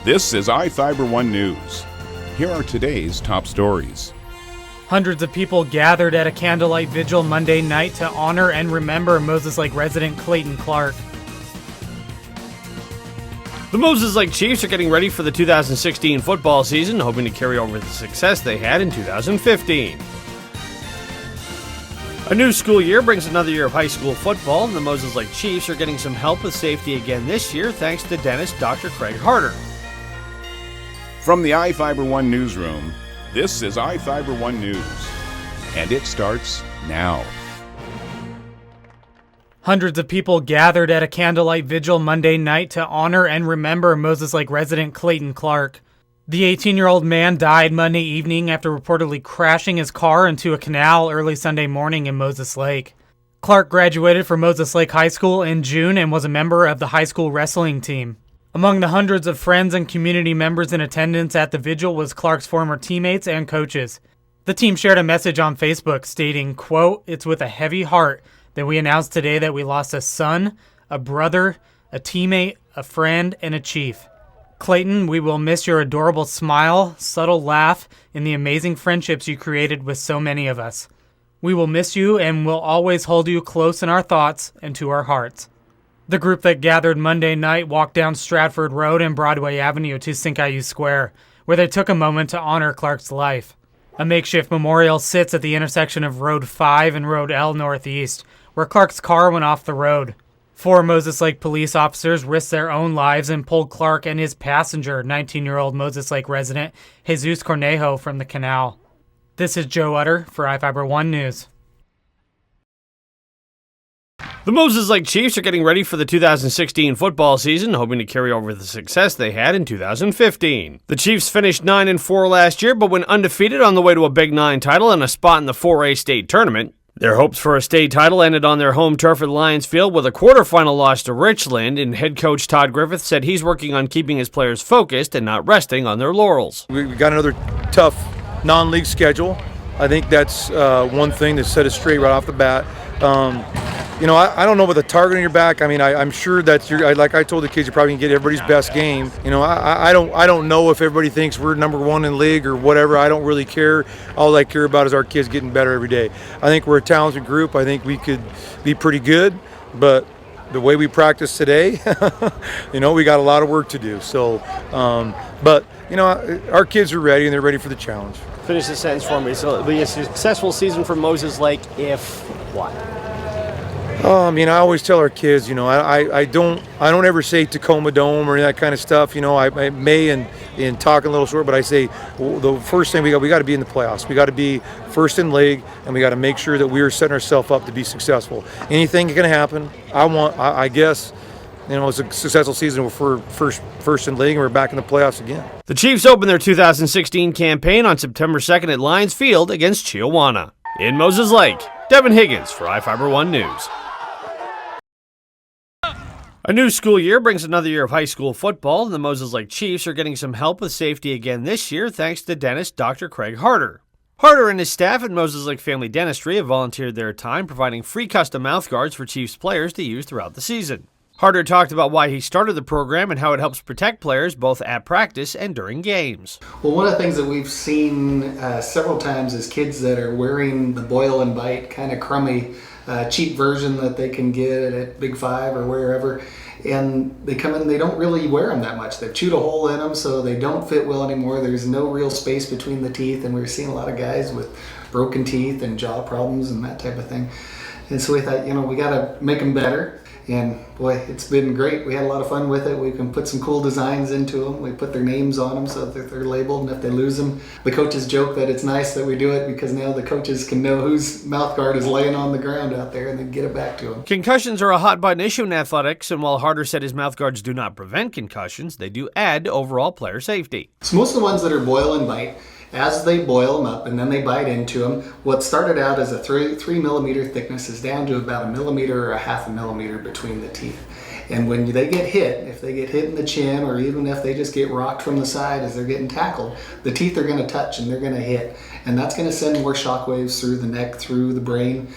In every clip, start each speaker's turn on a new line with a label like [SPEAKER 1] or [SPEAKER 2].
[SPEAKER 1] This is iFIBER 1 News. Here are today's top stories.
[SPEAKER 2] Hundreds of people gathered at a candlelight vigil Monday night to honor and remember Moses Lake resident Clayton Clark.
[SPEAKER 3] The Moses Lake Chiefs are getting ready for the 2016 football season, hoping to carry over the success they had in 2015. A new school year brings another year of high school football, and the Moses Lake Chiefs are getting some help with safety again this year thanks to dentist Dr. Craig Harder.
[SPEAKER 1] From the iFIBER 1 newsroom, this is iFIBER 1 News, and it starts now.
[SPEAKER 2] Hundreds of people gathered at a candlelight vigil Monday night to honor and remember Moses Lake resident Clayton Clark. The 18-year-old man died Monday evening after reportedly crashing his car into a canal early Sunday morning in Moses Lake. Clark graduated from Moses Lake High School in June and was a member of the high school wrestling team. Among the hundreds of friends and community members in attendance at the vigil was Clark's former teammates and coaches. The team shared a message on Facebook stating, quote, "It's with a heavy heart that we announce today that we lost a son, a brother, a teammate, a friend, and a chief. Clayton, we will miss your adorable smile, subtle laugh, and the amazing friendships you created with so many of us. We will miss you and will always hold you close in our thoughts and to our hearts." The group that gathered Monday night walked down Stratford Road and Broadway Avenue to Sincayu Square, where they took a moment to honor Clark's life. A makeshift memorial sits at the intersection of Road 5 and Road L Northeast, where Clark's car went off the road. 4 Moses Lake police officers risked their own lives and pulled Clark and his passenger, 19-year-old Moses Lake resident Jesus Cornejo, from the canal. This is Joe Utter for iFIBER 1 News.
[SPEAKER 3] The Moses Lake Chiefs are getting ready for the 2016 football season, hoping to carry over the success they had in 2015. The Chiefs finished 9-4 last year, but went undefeated on the way to a Big 9 title and a spot in the 4A state tournament. Their hopes for a state title ended on their home turf at Lions Field with a quarterfinal loss to Richland, and head coach Todd Griffith said he's working on keeping his players focused and not resting on their laurels.
[SPEAKER 4] We got another tough non-league schedule. I think that's one thing to set us straight right off the bat. I don't know about the target on your back. I mean, I'm sure that like I told the kids, you're probably gonna get everybody's best game. I don't know if everybody thinks we're number one in league or whatever. I don't really care. All I care about is our kids getting better every day. I think we're a talented group. I think we could be pretty good, but the way we practice today, we got a lot of work to do. So, our kids are ready and they're ready for the challenge.
[SPEAKER 5] Finish the sentence for me. So it'll be a successful season for Moses Lake if what?
[SPEAKER 4] I always tell our kids, I don't ever say Tacoma Dome or that kind of stuff. I may in talking a little short, but I say the first thing we got to be in the playoffs. We got to be first in league, and we got to make sure that we are setting ourselves up to be successful. Anything can happen. I guess. It's a successful season. We're first in league, and we're back in the playoffs again.
[SPEAKER 3] The Chiefs open their 2016 campaign on September 2nd at Lions Field against Chiawana. In Moses Lake, Devin Higgins for iFIBER 1 News. A new school year brings another year of high school football, and the Moses Lake Chiefs are getting some help with safety again this year thanks to dentist Dr. Craig Harder. Harder and his staff at Moses Lake Family Dentistry have volunteered their time providing free custom mouth guards for Chiefs players to use throughout the season. Harder talked about why he started the program and how it helps protect players both at practice and during games.
[SPEAKER 6] Well, one of the things that we've seen several times is kids that are wearing the boil and bite kind of crummy cheap version that they can get at Big Five or wherever, and they come in, they don't really wear them that much. They've chewed a hole in them, so they don't fit well anymore. There's no real space between the teeth, and we're seeing a lot of guys with broken teeth and jaw problems and that type of thing. And so we thought, we got to make them better. And boy, it's been great. We had a lot of fun with it. We can put some cool designs into them. We put their names on them so that they're labeled, and if they lose them, the coaches joke that it's nice that we do it because now the coaches can know whose mouth guard is laying on the ground out there and then get it back to them.
[SPEAKER 3] Concussions are a hot button issue in athletics, and while Harder said his mouth guards do not prevent concussions, they do add to overall player safety.
[SPEAKER 6] So most of the ones that are boil and bite, as they boil them up and then they bite into them, what started out as a 3 millimeter thickness is down to about 1 millimeter or a 0.5 millimeter between the teeth. And when they get hit, if they get hit in the chin or even if they just get rocked from the side as they're getting tackled, the teeth are going to touch and they're going to hit. And that's going to send more shock waves through the neck, through the brain.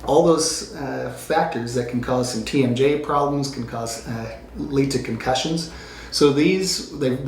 [SPEAKER 6] All those factors that can cause some TMJ problems, can lead to concussions. So the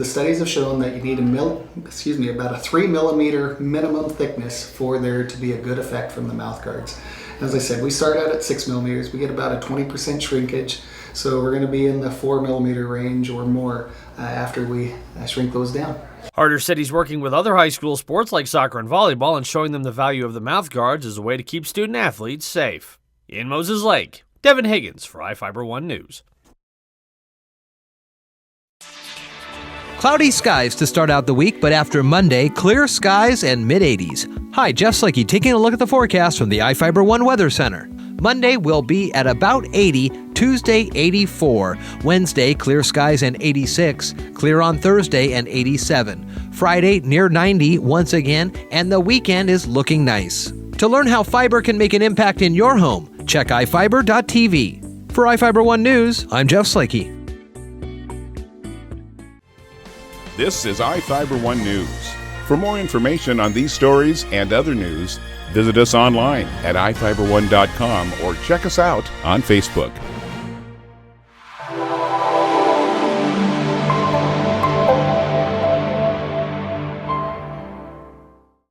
[SPEAKER 6] studies have shown that you need about a 3 millimeter minimum thickness for there to be a good effect from the mouth guards. As I said, we start out at 6 millimeters. We get about a 20% shrinkage. So we're going to be in the 4 millimeter range or more after we shrink those down.
[SPEAKER 3] Harder said he's working with other high school sports like soccer and volleyball and showing them the value of the mouth guards as a way to keep student athletes safe. In Moses Lake, Devin Higgins for iFIBER 1 News.
[SPEAKER 7] Cloudy skies to start out the week, but after Monday, clear skies and mid-80s. Hi, Jeff Slikey taking a look at the forecast from the iFIBER 1 Weather Center. Monday will be at about 80, Tuesday 84, Wednesday clear skies and 86, clear on Thursday and 87, Friday near 90 once again, and the weekend is looking nice. To learn how fiber can make an impact in your home, check iFIBER.tv. For iFIBER 1 News, I'm Jeff Slikey.
[SPEAKER 1] This is iFIBER 1 News. For more information on these stories and other news, visit us online at iFiber1.com or check us out on Facebook.